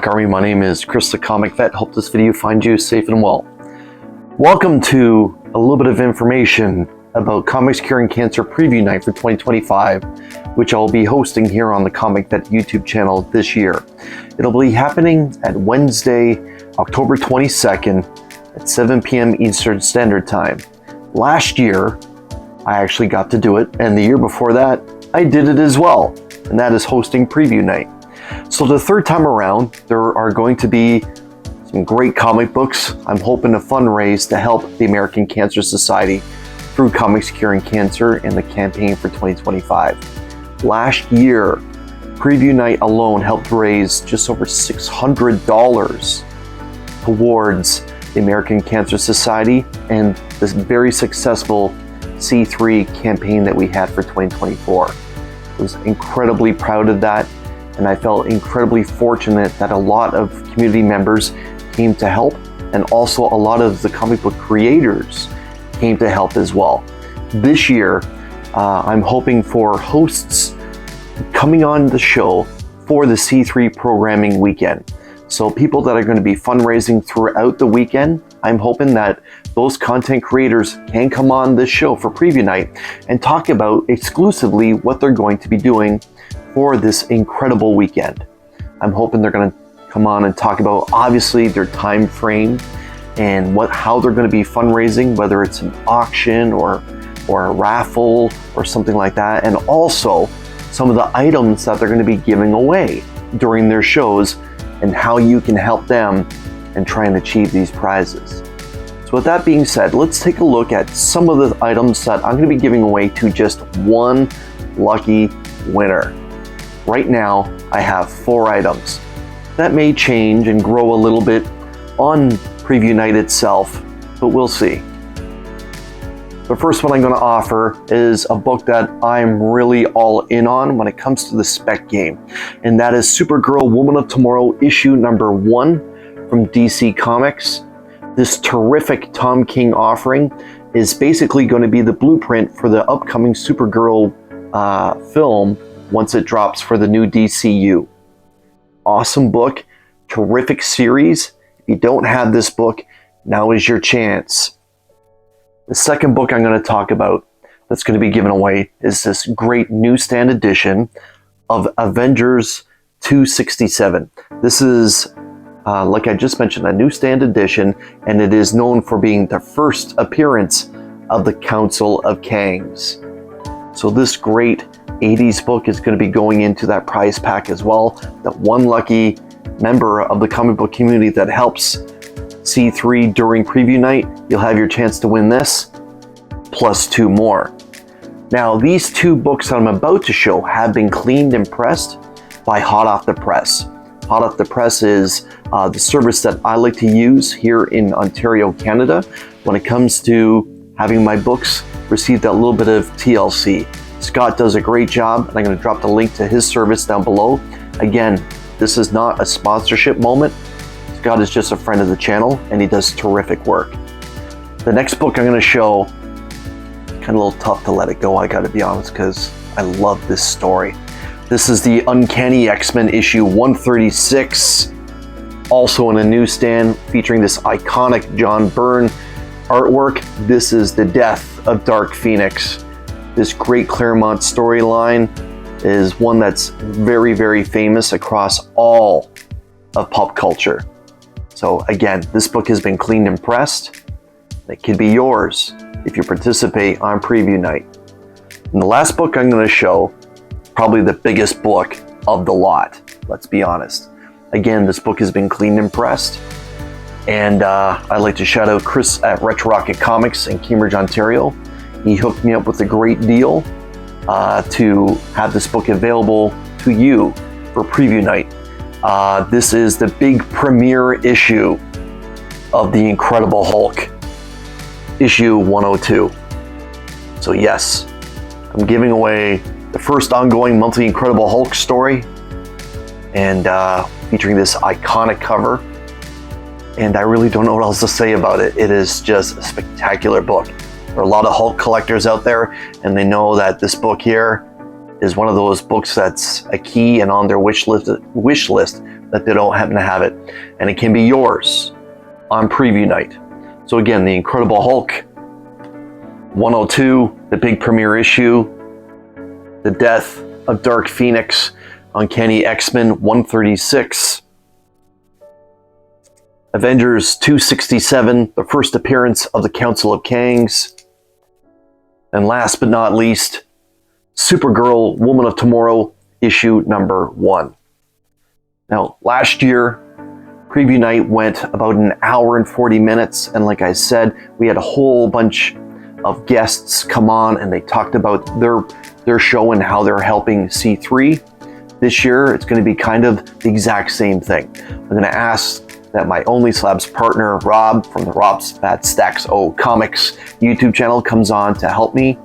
Comic Army. My name is Chris the Comic Vet. Hope this video finds you safe and well. Welcome to a little bit of information about Comics Curing Cancer Preview Night for 2025, which I'll be hosting here on the Comic Vet YouTube channel this year. It'll be happening at Wednesday, October 22nd at 7 p.m. Eastern Standard Time. Last year, I actually got to do it, and the year before that, I did it as well, and that is hosting Preview Night. So the third time around, there are going to be some great comic books. I'm hoping to fundraise to help the American Cancer Society through Comics Curing Cancer and the campaign for 2025. Last year, Preview Night alone helped raise just over $600 towards the American Cancer Society and this very successful C3 campaign that we had for 2024. I was incredibly proud of that, and I felt incredibly fortunate that a lot of community members came to help, and also a lot of the comic book creators came to help as well. This year, I'm hoping for hosts coming on the show for the C3 programming weekend. So people that are going to be fundraising throughout the weekend, I'm hoping that those content creators can come on this show for Preview Night and talk about exclusively what they're going to be doing for this incredible weekend. I'm hoping they're going to come on and talk about obviously their time frame and how they're going to be fundraising, whether it's an auction or a raffle or something like that, and also some of the items that they're going to be giving away during their shows and how you can help them and try and achieve these prizes. So with that being said, let's take a look at some of the items that I'm going to be giving away to just one lucky winner. Right now, I have 4 items. That may change and grow a little bit on Preview Night itself, but we'll see. The first one I'm going to offer is a book that I'm really all in on when it comes to the spec game, and that is Supergirl Woman of Tomorrow issue number 1 from DC Comics. This terrific Tom King offering is basically going to be the blueprint for the upcoming Supergirl film once it drops for the new DCU. Awesome book, terrific series. If you don't have this book, now is your chance. The second book I'm going to talk about that's going to be given away is this great newsstand edition of Avengers 267. This is, like I just mentioned, a newsstand edition, and it is known for being the first appearance of the Council of Kangs. So this great 80s book is going to be going into that prize pack as well. That one lucky member of the comic book community that helps C3 during Preview Night, you'll have your chance to win this, plus 2 more. Now, these 2 books that I'm about to show have been cleaned and pressed by Hot Off the Press. Hot Off the Press is the service that I like to use here in Ontario, Canada, when it comes to having my books receive that little bit of TLC. Scott does a great job, and I'm going to drop the link to his service down below. Again, this is not a sponsorship moment. Scott is just a friend of the channel, and he does terrific work. The next book I'm going to show, kind of a little tough to let it go, I got to be honest, because I love this story. This is the Uncanny X-Men issue 136, also in a newsstand, featuring this iconic John Byrne artwork. This is the death of Dark Phoenix. This great Claremont storyline is one that's very, very famous across all of pop culture. So again, this book has been cleaned and pressed. It could be yours if you participate on Preview Night. And the last book I'm going to show, probably the biggest book of the lot, let's be honest. Again, this book has been cleaned and pressed. And I'd like to shout out Chris at Retro Rocket Comics in Cambridge, Ontario. He hooked me up with a great deal to have this book available to you for Preview Night. This is the big premiere issue of The Incredible Hulk, issue 102. So yes, I'm giving away the first ongoing monthly Incredible Hulk story, and featuring this iconic cover. And I really don't know what else to say about it. It is just a spectacular book. There are a lot of Hulk collectors out there, and they know that this book here is one of those books that's a key and on their wish list that they don't happen to have it. And it can be yours on preview night. So again, The Incredible Hulk 102, the big premiere issue, The Death of Dark Phoenix, Uncanny X-Men 136, Avengers 267, the first appearance of the Council of Kangs, and last but not least, Supergirl Woman of Tomorrow issue number 1. Now, last year, preview night went about an hour and 40 minutes, and like I said, we had a whole bunch of guests come on and they talked about their show and how they're helping C3. This year, it's going to be kind of the exact same thing. I'm going to ask that my Only Slabs partner, Rob, from the Rob's Fat Stacks O Comics YouTube channel comes on to help me.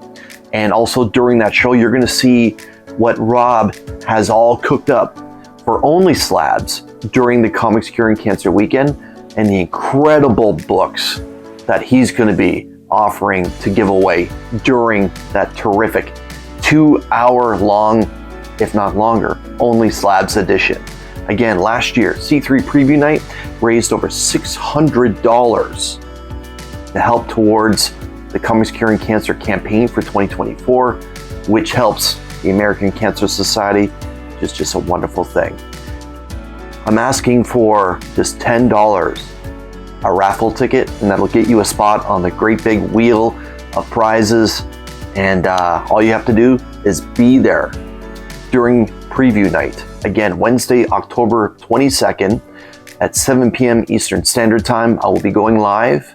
And also during that show, you're going to see what Rob has all cooked up for Only Slabs during the Comics Curing Cancer weekend and the incredible books that he's going to be offering to give away during that terrific 2-hour long, if not longer, Only Slabs edition. Again, last year, C3 Preview Night raised over $600 to help towards the Comics Curing Cancer campaign for 2024, which helps the American Cancer Society. Just a wonderful thing. I'm asking for just $10, a raffle ticket, and that'll get you a spot on the great big wheel of prizes. And all you have to do is be there during preview night. Again, Wednesday, October 22nd at 7 p.m. Eastern Standard Time. I will be going live.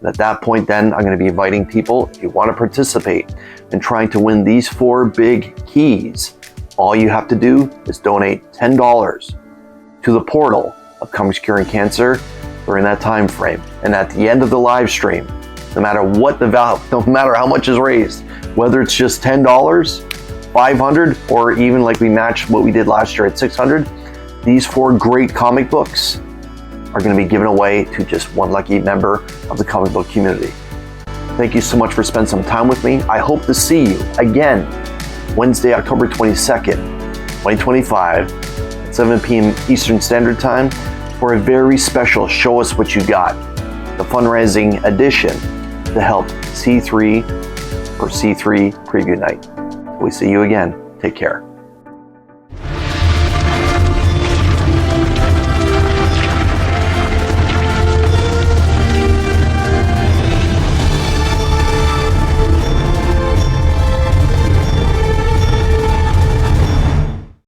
And at that point, then, I'm going to be inviting people, if you want to participate in trying to win these 4 big keys, all you have to do is donate $10 to the portal of Comics Curing Cancer during that time frame. And at the end of the live stream, no matter what the value, no matter how much is raised, whether it's just $10, $500, or even like we matched what we did last year at $600, these 4 great comic books are going to be given away to just one lucky member of the comic book community. Thank you so much for spending some time with me. I hope to see you again Wednesday, October 22nd, 2025 at 7 p.m. Eastern Standard Time for a very special Show Us What You Got, the fundraising edition to help C3 for C3 Preview Night. We see you again. Take care.